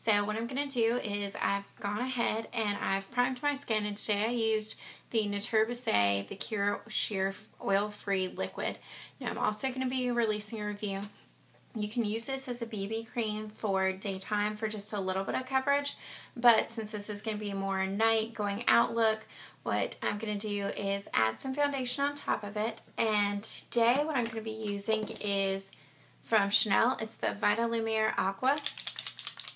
So what I'm going to do is I've gone ahead and I've primed my skin, and today I used the Nature Base, the Cure Sheer Oil-Free Liquid. Now I'm also going to be releasing a review. You can use this as a BB cream for daytime for just a little bit of coverage, but since this is going to be more a night going out look, what I'm going to do is add some foundation on top of it. And today what I'm going to be using is from Chanel. It's the Vita Lumiere Aqua.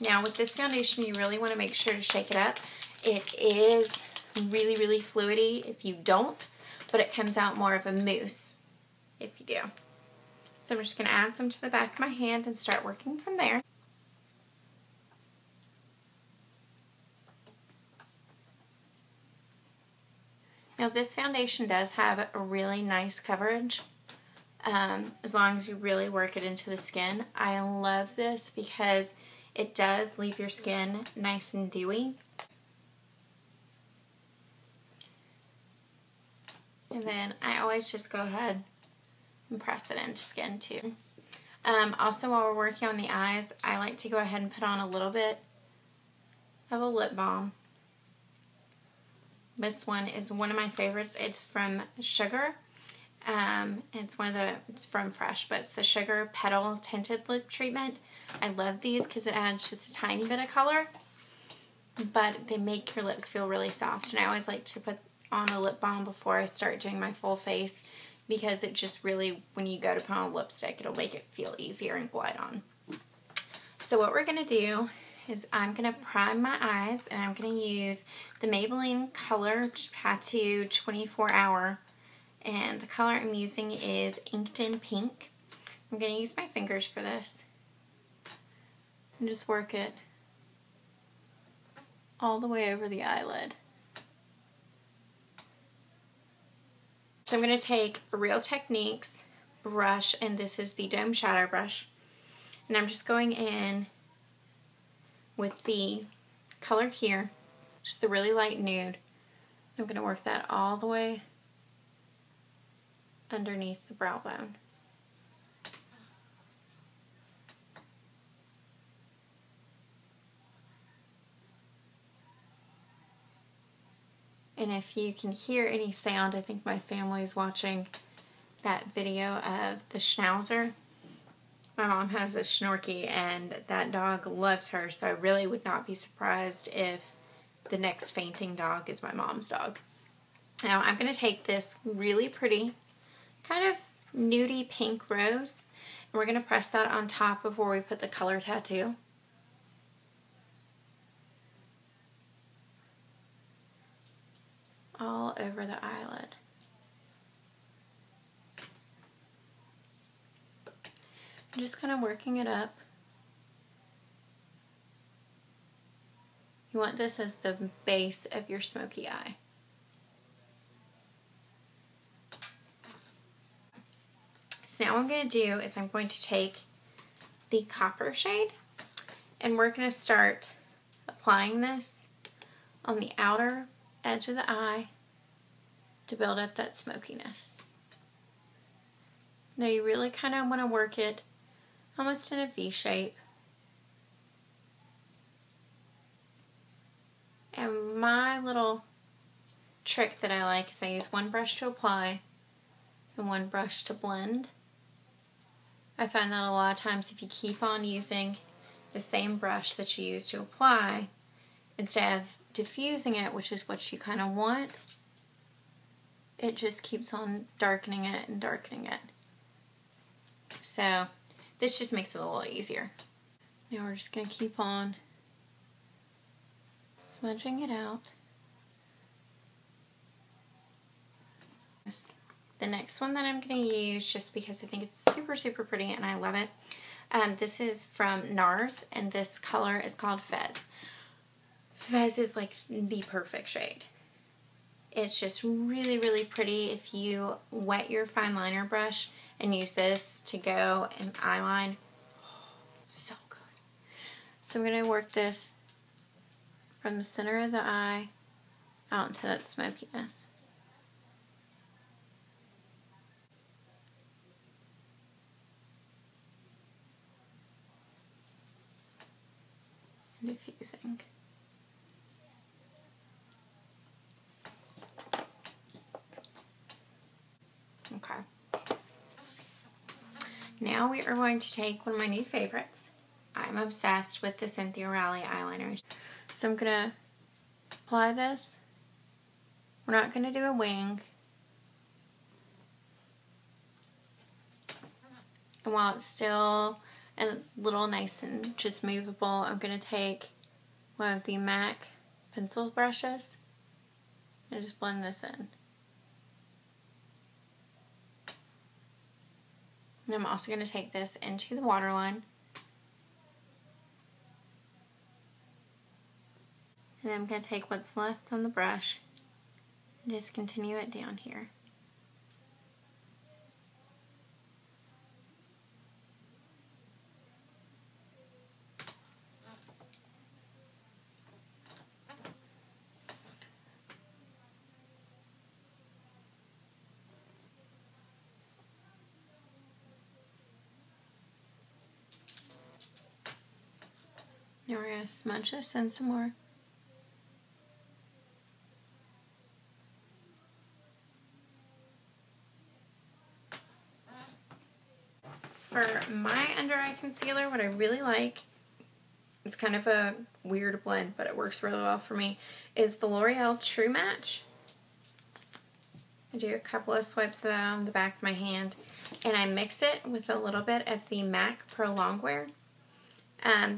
Now with this foundation, you really want to make sure to shake it up. It is really, really fluidy if you don't, but it comes out more of a mousse if you do. So I'm just going to add some to the back of my hand and start working from there. Now this foundation does have a really nice coverage as long as you really work it into the skin. I love this because it does leave your skin nice and dewy. And then I always just go ahead and press it into skin too. Also, while we're working on the eyes, I like to go ahead and put on a little bit of a lip balm. This one is one of my favorites. It's from Sugar. It's from Fresh, but it's the Sugar Petal Tinted Lip Treatment. I love these because it adds just a tiny bit of color, but they make your lips feel really soft. And I always like to put on a lip balm before I start doing my full face, because it just really, when you go to put on a lipstick, it'll make it feel easier and glide on. So what we're going to do is I'm going to prime my eyes, and I'm going to use the Maybelline Color Tattoo 24 Hour, and the color I'm using is Inked in Pink. I'm going to use my fingers for this and just work it all the way over the eyelid. So I'm going to take Real Techniques brush, and this is the Dome Shadow brush, and I'm just going in with the color here, just the really light nude. I'm going to work that all the way underneath the brow bone. And if you can hear any sound, I think my family is watching that video of the Schnauzer. My mom has a Snorky, and that dog loves her, so I really would not be surprised if the next fainting dog is my mom's dog. Now I'm going to take this really pretty, kind of nudie pink rose, and we're going to press that on top before we put the color tattoo. All over the eyelid. I'm just kind of working it up. You want this as the base of your smoky eye. So now what I'm going to do is I'm going to take the copper shade, and we're going to start applying this on the outer edge of the eye to build up that smokiness. Now you really kind of want to work it almost in a V shape. And my little trick that I like is I use one brush to apply and one brush to blend. I find that a lot of times if you keep on using the same brush that you use to apply, instead of diffusing it, which is what you kind of want, it just keeps on darkening it and darkening it. So this just makes it a little easier. Now we're just going to keep on smudging it out. The next one that I'm going to use, just because I think it's super, super pretty and I love it, this is from NARS, and this color is called Fez. Fez is like the perfect shade. It's just really, really pretty. If you wet your fine liner brush and use this to go and eyeline, so good. So I'm going to work this from the center of the eye out into that smokiness. and diffusing. Okay. Now we are going to take one of my new favorites. I'm obsessed with the Cynthia Rowley eyeliners. So I'm going to apply this. We're not going to do a wing. And while it's still a little nice and just movable, I'm going to take one of the MAC pencil brushes and just blend this in. And I'm also going to take this into the waterline. And I'm going to take what's left on the brush and just continue it down here. Now we're going to smudge this in some more. For my under eye concealer, what I really like, it's kind of a weird blend, but it works really well for me, is the L'Oreal True Match. I do a couple of swipes of that on the back of my hand, and I mix it with a little bit of the MAC Pro Longwear.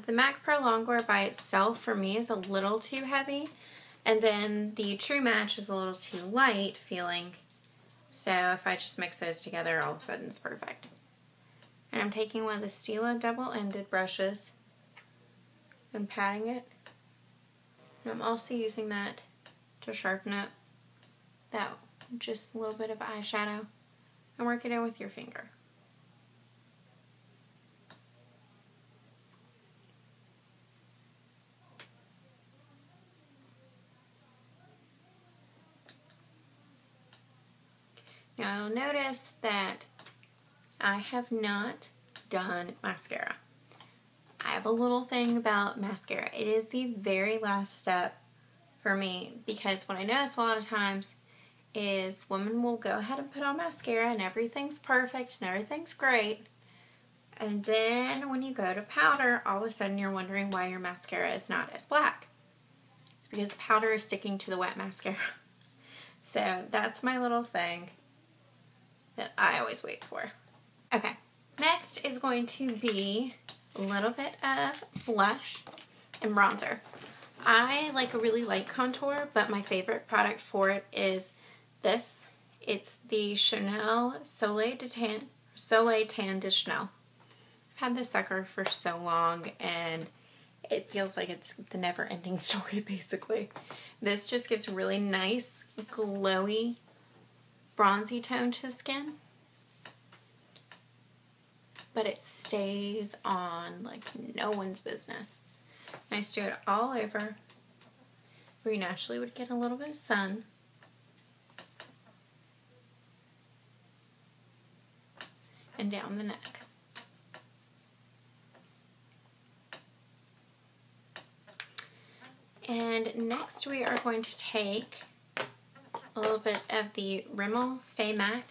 The MAC Pro Longwear by itself for me is a little too heavy, and then the True Match is a little too light feeling. So if I just mix those together, all of a sudden it's perfect. And I'm taking one of the Stila double-ended brushes and patting it. And I'm also using that to sharpen up that just a little bit of eyeshadow and work it in with your finger. Now you'll notice that I have not done mascara. I have a little thing about mascara. It is the very last step for me because what I notice a lot of times is women will go ahead and put on mascara and everything's perfect and everything's great. And then when you go to powder, all of a sudden you're wondering why your mascara is not as black. It's because the powder is sticking to the wet mascara. So that's my little thing that I always wait for. Okay, next is going to be a little bit of blush and bronzer. I like a really light contour, but my favorite product for it is this. It's the Chanel Soleil Tan de Chanel. I've had this sucker for so long, and it feels like it's the never-ending story, basically. This just gives a really nice, glowy, bronzy tone to the skin. But it stays on like no one's business. Nice to do it all over where you naturally would get a little bit of sun. And down the neck. And next we are going to take a little bit of the Rimmel Stay Matte.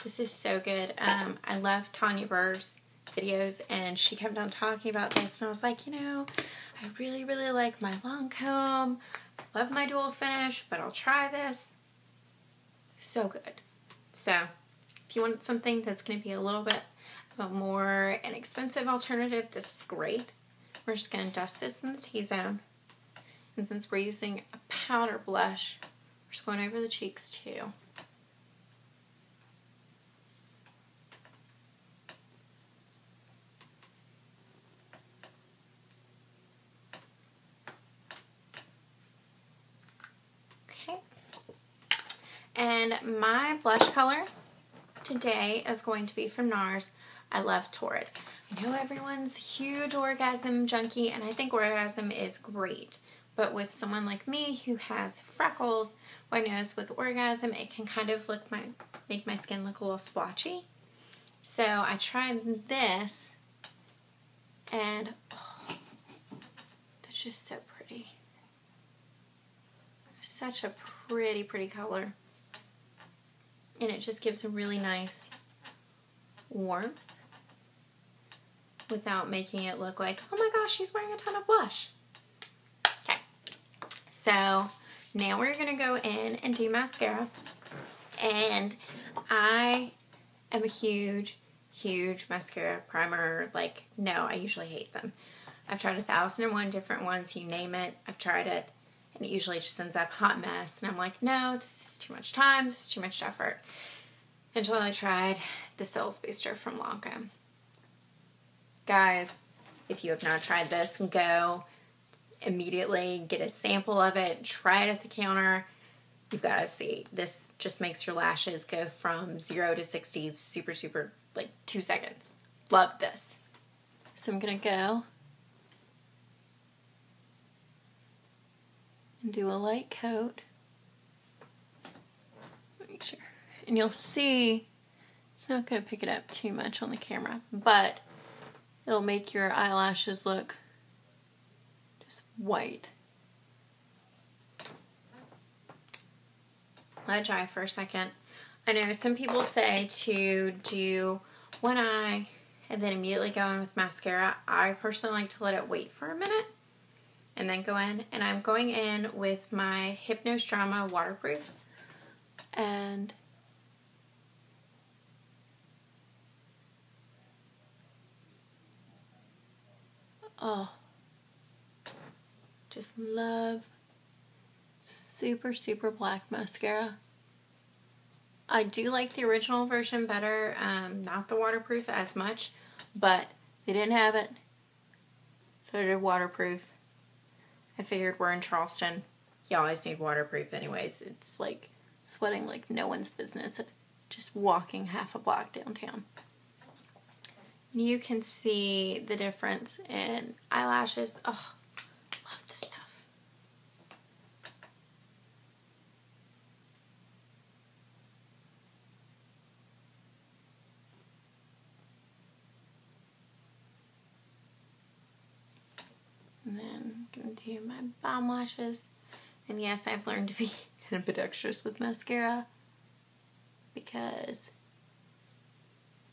This is so good. I love Tanya Burr's videos, and she kept on talking about this, and I was like, you know, I really, really like my Lancome. I love my dual finish, but I'll try this. So good. So, if you want something that's going to be a little bit of a more inexpensive alternative, this is great. We're just going to dust this in the T-zone. And since we're using a powder blush, we're just going over the cheeks too. And my blush color today is going to be from NARS. I love Torrid. I know everyone's huge Orgasm junkie, and I think Orgasm is great. But with someone like me who has freckles, I notice with Orgasm it can kind of make my skin look a little splotchy. So I tried this, and the It's just so pretty. Such a pretty, pretty color. And it just gives a really nice warmth without making it look like, oh my gosh, she's wearing a ton of blush. Okay, so now we're going to go in and do mascara. And I am a huge, huge mascara primer. Like, no, I usually hate them. I've tried 1,001 different ones, you name it. I've tried it, and it usually just ends up a hot mess. And I'm like, no, this is too much time, this is too much effort. Until I tried the Sales Booster from Lancome. Guys, if you have not tried this, go immediately, get a sample of it, try it at the counter. You've got to see. This just makes your lashes go from 0 to 60 super, super, like 2 seconds. Love this. So I'm going to go and do a light coat. Make sure. And you'll see, it's not going to pick it up too much on the camera, but it'll make your eyelashes look just white. Let it dry for a second. I know some people say to do one eye and then immediately go in with mascara. I personally like to let it wait for a minute and then go in. And I'm going in with my Hypnose Drama Waterproof. And oh, just love super, super black mascara. I do like the original version better, not the waterproof as much, but they didn't have it, so I did waterproof. I figured we're in Charleston, you always need waterproof anyways. It's like sweating like no one's business, just walking half a block downtown. You can see the difference in eyelashes. Oh, love this stuff. And then I'm going to do my balm lashes. And yes, I've learned to be ambidextrous with mascara because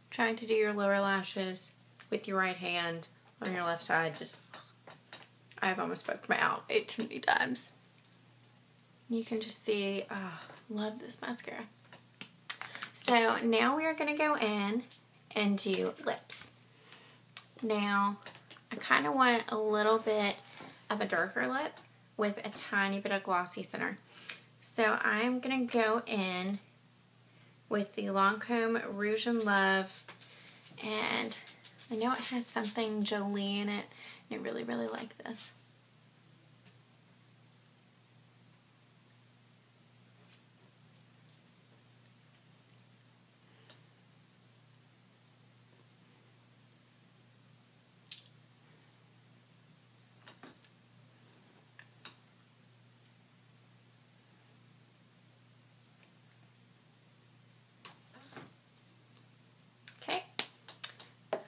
trying to do your lower lashes with your right hand on your left side, just, I've almost poked my eye out too many times. You can just see, oh, love this mascara. So now we are going to go in and do lips. Now, I kind of want a little bit of a darker lip with a tiny bit of glossy center. So I'm going to go in with the Lancome Rouge and Love, and I know it has something Jolie in it, and I really, really like this.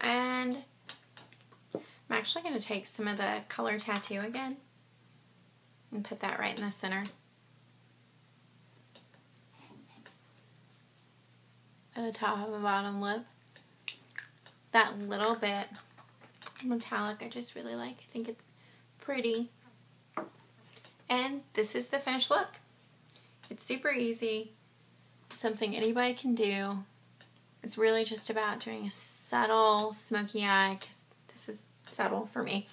And I'm actually going to take some of the Color Tattoo again and put that right in the center. At the top of the bottom lip. That little bit metallic I just really like. I think it's pretty. And this is the finished look. It's super easy. Something anybody can do. It's really just about doing a subtle smoky eye, because this is subtle for me,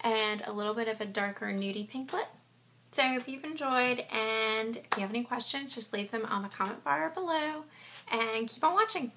and a little bit of a darker nudie pink lip. So I hope you've enjoyed, and if you have any questions, just leave them on the comment bar below, and keep on watching.